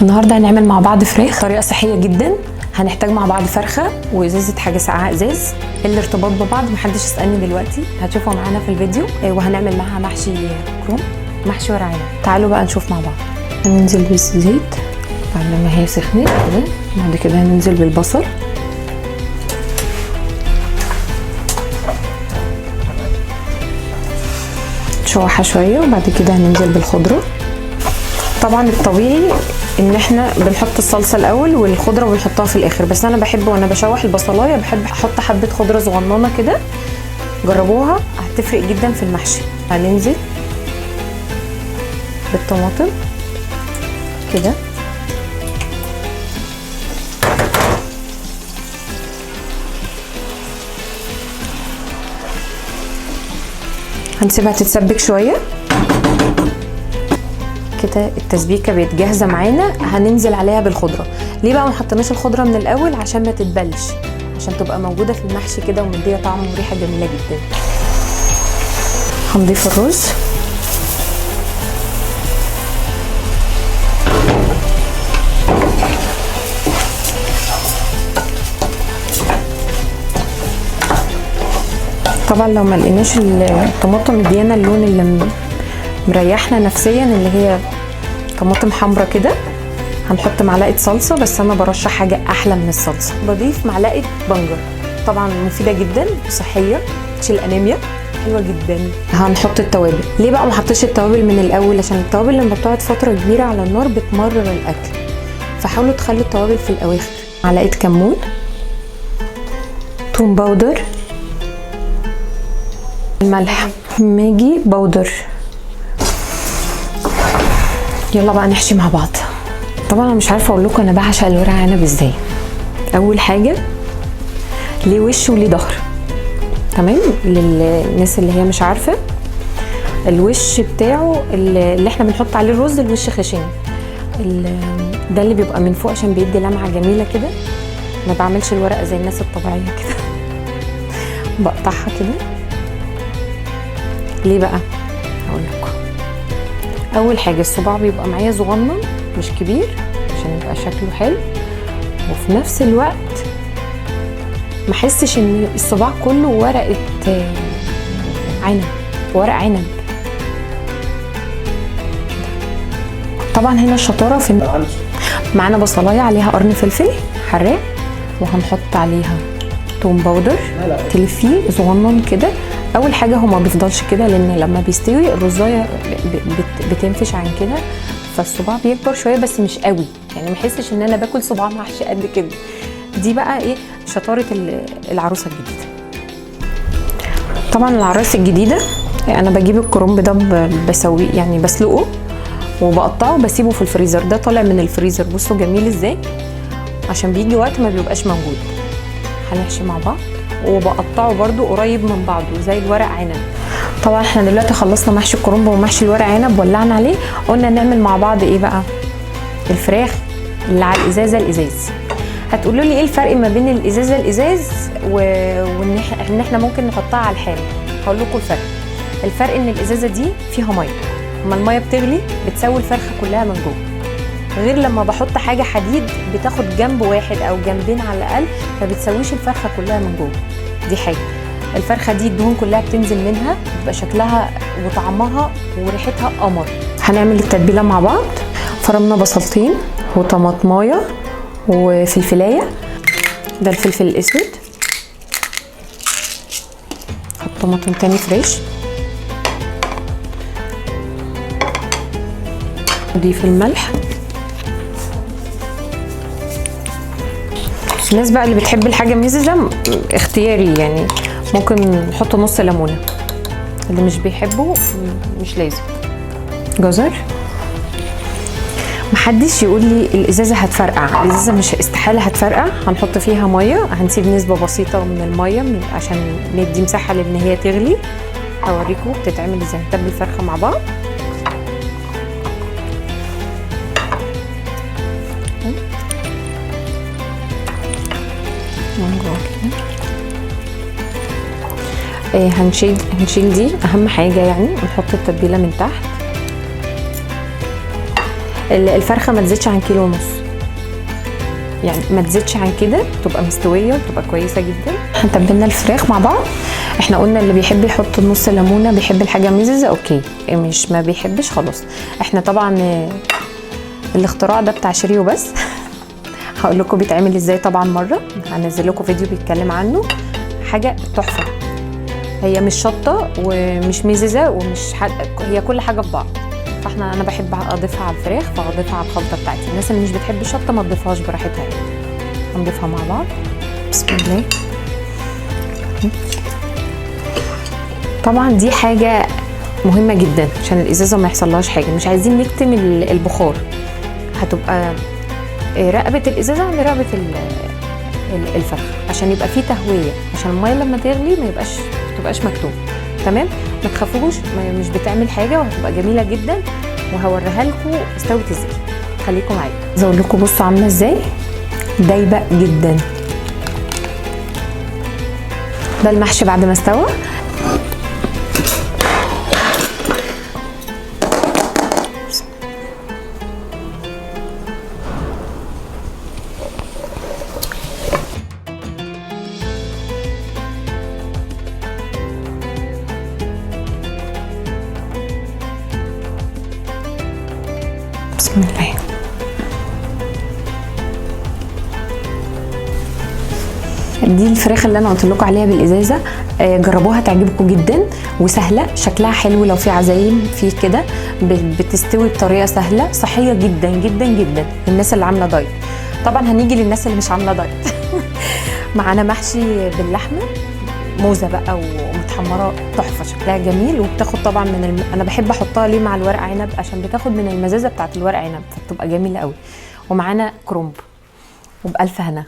النهارده هنعمل مع بعض فراخ طريقه صحيه جدا. هنحتاج مع بعض فرخه وازازه حاجه ساقعه ازاز. الارتباط ببعض محدش يسالني دلوقتي، هتشوفوا معانا في الفيديو. وهنعمل معاها محشي كروم، محشي ورق عنب. تعالوا بقى نشوف مع بعض. هننزل بالزيت بعد ما هي سخنت كده. بعد كده هننزل بالبصل، نشوحها شويه. وبعد كده هننزل بالخضره. طبعا الطبيعي ان احنا بنحط الصلصه الاول والخضره بنحطها في الاخر، بس انا بحب وانا بشوح البصلايه بحب احط حبه خضره صغننه كده. جربوها هتفرق جدا في المحشي. هننزل بالطماطم كده، هنسيبها تتسبك شويه كده. التسبيكه بقت جاهزه معانا. هننزل عليها بالخضره. ليه بقى ما حطيناش الخضره من الاول؟ عشان ما تتبلش، عشان تبقى موجوده في المحشي كده ومديه طعم وريحه جميله جدا. هنضيف الرز، طبعا لو ما لقيناش الطماطم مديانا اللون اللي مريحنا نفسيا اللي هي طماطم حمرا كده، هنحط معلقه صلصه. بس انا برشح حاجه احلى من الصلصه، بضيف معلقه بنجر. طبعا مفيده جدا صحيه، تشيل انيميا، حلوه جدا. هنحط التوابل. ليه بقى ما حطيتش التوابل من الاول؟ عشان التوابل لما بتقعد فتره كبيره على النار بتمرر الاكل، فحاولوا تخلوا التوابل في الاواخر. معلقه كمون، توم باودر، الملح، ماجي باودر. يلا بقى نحشي مع بعض. طبعا انا مش عارفه اقول لكم انا بعشق الورق عنب ازاي. اول حاجه ليه وش وليه ظهر، تمام؟ للناس اللي هي مش عارفه، الوش بتاعه اللي احنا بنحط عليه الرز الوش خشن، ده اللي بيبقى من فوق عشان بيدي لمعه جميله كده. ما بعملش الورقه زي الناس الطبيعيه كده بقطعها كده. ليه بقى؟ هقول لكم. اول حاجه الصباع بيبقى معايا صغنن مش كبير عشان يبقى شكله حلو، وفي نفس الوقت ما احسش ان الصباع كله ورقه عنب، ورق عنب. طبعا هنا الشطاره في معانا بصلايه عليها قرن فلفل حراق، وهنحط عليها توم باودر تلفيه صغنن كده. اول حاجه هو ما بيفضلش كده، لان لما بيستوي الرزايه بتنفش عن كده، فالصباع بيكبر شويه بس مش قوي، يعني ما احسش ان انا باكل صباع محشي قد كده. دي بقى ايه شطاره العروسه الجديده. طبعا العروسه الجديده انا بجيب الكرنب ده بسويه، يعني بسلقه وبقطعه وبسيبه في الفريزر. ده طالع من الفريزر، بصوا جميل ازاي، عشان بيجي وقت ما بيبقاش موجود. هنحشي مع بعض وبقطعه برده قريب من بعضه زي الورق عنب. طبعا احنا دلوقتي خلصنا محشي الكرنب ومحشي الورق عنب، ولعنا عليه. قلنا نعمل مع بعض ايه بقى؟ الفراخ اللي على الازاز. هتقولوا لي ايه الفرق ما بين الازاز وان احنا ممكن نحطها على الحامل؟ هقول لكم الفرق ان الازازه دي فيها ميه، اما الميه بتغلي بتسوي الفرخه كلها من جوه، غير لما بحط حاجه حديد بتاخد جنب واحد او جنبين على الاقل، ما بتسويش الفرخه كلها من جوه. دي حاجه. الفرخه دي الدهون كلها بتنزل منها، بيبقى شكلها وطعمها وريحتها قمر. هنعمل التتبيله مع بعض. فرمنا بصلتين وطماطمايه وفلفلايه، ده الفلفل الاسود. حط طماطم تاني فريش، نضيف الملح. الناس بقى اللي بتحب الحاجه مززه اختياري، يعني ممكن نحط نص ليمونه، اللي مش بيحبه مش لازم. جزر. محدش يقول لي الازازه هتفرقع، الازازه مش استحاله هتفرقع. هنحط فيها ميه، هنسيب نسبه بسيطه من الميه عشان ندي مساحه لان هي تغلي. هوريكم بتتعمل ازاي. نتبل الفرخه مع بعض. هنشيل دي اهم حاجه، يعني نحط التتبيله من تحت. الفرخه ما تزيدش عن كيلو ونص، يعني ما تزيدش عن كده، تبقى مستويه وتبقى كويسه جدا. احنا تبلنا الفراخ مع بعض. احنا قلنا اللي بيحب يحط نص ليمونه، بيحب الحاجه مززه اوكي، مش ما بيحبش خلاص. احنا طبعا الاختراع ده بتاع شيري وبس. هقول لكم بيتعمل ازاي طبعا مره، هنزل لكم فيديو بيتكلم عنه، حاجه تحفه. هي مش شطه ومش مززه ومش هي كل حاجه في بعض. فاحنا انا بحب اضيفها على الفراخ، فاضيفها على الخلطه بتاعتي. الناس اللي مش بتحب الشطه ما تضيفهاش براحتها يعني. هنضيفها مع بعض. بسم الله. طبعا دي حاجه مهمه جدا عشان الازازه ما يحصلهاش حاجه، مش عايزين نكتم البخار، هتبقى رقبه الازازه عند رقبه الفرخ عشان يبقى فيه تهويه، عشان الميه لما تغلي ما تبقاش مكتوم. تمام، ما تخافوش، مش بتعمل حاجه وهتبقى جميله جدا، وهوريها لكم استوت ازاي. خليكم معايا. عايزه اقول لكم بصوا عامله ازاي، دايبه جدا. ده المحشي بعد ما استوى. بسم الله. دي الفراخ اللي انا قلت لكم عليها بالازازه، جربوها تعجبكم جدا وسهله، شكلها حلو لو في عزايم في كده، بتستوي بطريقه سهله، صحيه جدا جدا جدا للناس اللي عامله دايت. طبعا هنيجي للناس اللي مش عامله دايت. معانا محشي باللحمه، موزه بقى ومتحمره تحفه، شكلها جميل، وبتاخد طبعا انا بحب احطها ليه مع الورق عنب عشان بتاخد من المزازه بتاعت الورق عنب، فبتبقى جميله قوي. ومعانا كرنب، وبألف هنا.